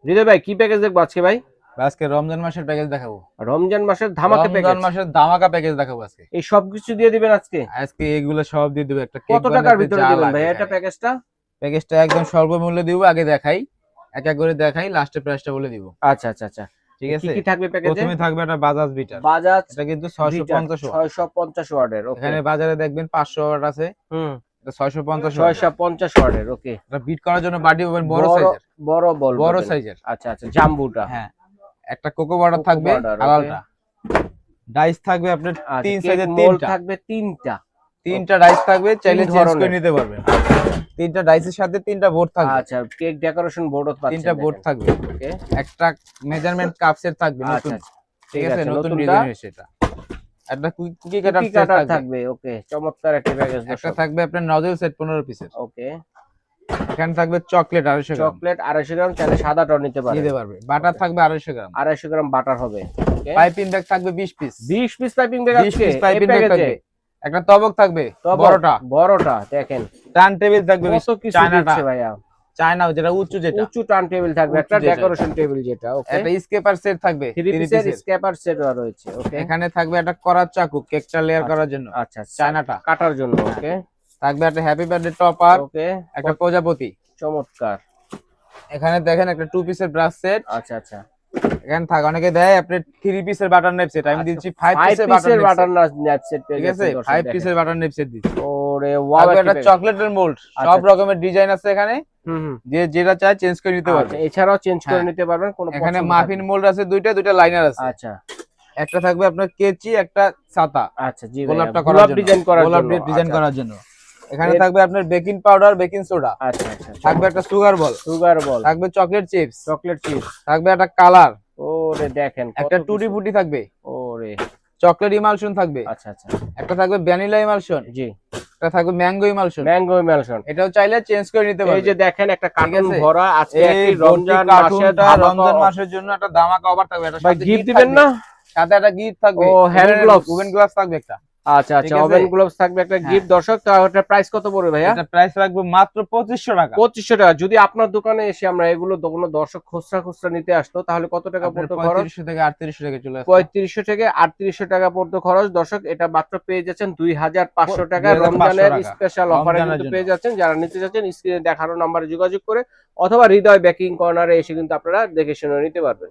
হৃদয় ভাই কি প্যাকেজ দেখবো আজকে ভাই? আজকে রমজান মাসের প্যাকেজ দেখাবো। রমজান মাসের ধামাকা প্যাকেজ, রমজান মাসের ধামাকা প্যাকেজ দেখাবো আজকে। এই সব কিছু দিয়ে দিবেন আজকে? আজকে এগুলো সব দিয়ে দেব। একটা কেক কত টাকার বানাতে ভিতরে যা দিবেন ভাই লাগে এটা প্যাকেজটা? প্যাকেজটা একদম স্বল্পমূল্যে দিব। আগে দেখাই, এক এক করে দেখাই, লাস্টে প্রাইসটা বলে দিব। আচ্ছা আচ্ছা আচ্ছা, ঠিক কি আছে। কি থাকবে প্যাকেজে? প্রথমে থাকবে একটা বাজাজ বিটার। বাজাজ এটা কিন্তু 650 ওয়াট। 650 ওয়াটের, ওকে। এখানে বাজারে দেখবেন 500 ওয়াট আছে, হুম, এটা 650 ওয়াট। 650 ওয়াটের, ওকে। এটা বিট করার জন্য বাটি পাবেন বড় সাইজের। বড় বল, বড় সাইজের। আচ্ছা আচ্ছা, জাম্বুটা। হ্যাঁ, একটা কোকো বাটার থাকবে আলাদা। ডাইস থাকবে আপনার তিন সাইজের, তিনটা থাকবে, তিনটা ডাইস থাকবে, চাইলে চেঞ্জ করে ধরনের নিতে পারবেন। তিনটা ডাইসের সাথে তিনটা বোর্ড থাকবে। আচ্ছা, কেক ডেকোরেশন বোর্ডও পাচ্ছেন, তিনটা বোর্ড থাকবে, ওকে। একটা মেজারমেন্ট কাপ সেট থাকবে নতুন। আচ্ছা, ঠিক আছে, নতুন নতুনটা ডিজাইন হয়েছে এটা। একটা কুকি কাটার সেট কাটার থাকবে। থাকবে, ওকে। চমৎকার একটা প্যাকেজ। একটা থাকবে আপনার নজল সেট 15 পিসের, ওকে। এখানে থাকবে চকলেট 250 গ্রাম। চকলেট 250 গ্রাম, চাইলে সাদাটাও নিতে পারবে। বাটার থাকবে 250 গ্রাম। 250 গ্রাম বাটার হবে, ওকে। পাইপিং ব্যাগ থাকবে 20 পিস। 20 পিস পাইপিং ব্যাগ 20 আছে পিস পাইপিং এই ব্যাগ প্যাকেজে। থাকবে। একটা তবক থাকবে বড়টা দেখেন, টার্ন টেবিল থাকবে, কত কিছু দিচ্ছে ভাইয়া। চায়না যেটা উঁচু, যেটা উঁচু টার্ন টেবিল থাকবে, একটা ডেকোরেশন টেবিল যেটা, ওকে। একটা স্কেপার সেট থাকবে, 3 পিসের স্কেপার সেট রয়েছে, ওকে। এখানে থাকবে একটা করার চাকু, কেকটা লেয়ার করার জন্য। আচ্ছা, চায়নাটা কাটার জন্য, ওকে। থাকবে একটা হ্যাপি বার্থডে টপার, ওকে। একটা প্রজাপতি। চমৎকার। এখানে দেখেন একটা 2 পিসের ব্রাশ সেট। আচ্ছা আচ্ছা, এখানে থাক অনেকে দেয় আপনি 3 পিসের বাটার নাইফ সেট, আমি দিচ্ছি 5 পিসের বাটার নাইফ সেট, ঠিক আছে। 5 পিসের বাটার নাইফ সেট দিচ্ছি। ওরে ওয়াও, একটা চকলেটের মোল্ড, সব রকমের ডিজাইন আছে এখানে, যে যেটা চায় চেঞ্জ করে নিতে পারবে। এছাড়াও চেঞ্জ করে নিতে পারবেন, কোনো এখানে মাফিন মোল্ড আছে দুইটা লাইনার আছে। আচ্ছা, একটা থাকবে আপনার কেচি, একটা ছাতা। আচ্ছা জি, গোলাপটা গোলাপ ডিজাইন করার জন্য। এখানে থাকবে আপনার বেকিং পাউডার, বেকিং সোডা। আচ্ছা আচ্ছা, থাকবে একটা সুগার বল, থাকবে চকলেট চিপস, থাকবে একটা কালার। ওরে দেখেন, একটা টুটি ফুটি থাকবে, ওরে চকলেট ইমালশন থাকবে। আচ্ছা আচ্ছা, একটা থাকবে ভ্যানিলা ইমালশন, জি। একটা থাকবে ম্যাঙ্গো ইমালশন। এটাও চাইলে চেঞ্জ করে নিতে পারবে। এই যে দেখেন একটা কার্টুন ভরা, আজকে একটি রমজান মাসের জন্য একটা ধামাকা অফার থাকবে। এটা ভাই গিফট দিবেন না? সাথে একটা গিফট থাকবে, ও হ্যান্ড গ্লাভস, ওভেন গ্লাভস থাকবে একটা। আচ্ছা আচ্ছা, ওভেন গ্লাভস থাকবে একটা গিফট। দর্শক, তো এটার প্রাইস কত পড়বে ভাইয়া? এটা প্রাইস রাখবো মাত্র 2500 টাকা। 2500 টাকা। যদি আপনার দোকানে এসে আমরা এগুলো কোনো দর্শক খুচরা নিতে আসতো, তাহলে কত টাকা পড়তো খরচ? 3500 থেকে 3800 টাকা চলে আসে। 3500 থেকে 3800 টাকা পড়তো খরচ। দর্শক, এটা মাত্র পেয়ে যাচ্ছেন 2500 টাকা রমজানের স্পেশাল অফারে কিন্তু পেয়ে যাচ্ছেন। যারা নিতে যাচ্ছেন স্ক্রিনে দেখানো নম্বরে যোগাযোগ করে, অথবা হৃদয় বেকিং কর্নারে এসে কিন্তু আপনারা দেখে শুনে নিতে পারবেন।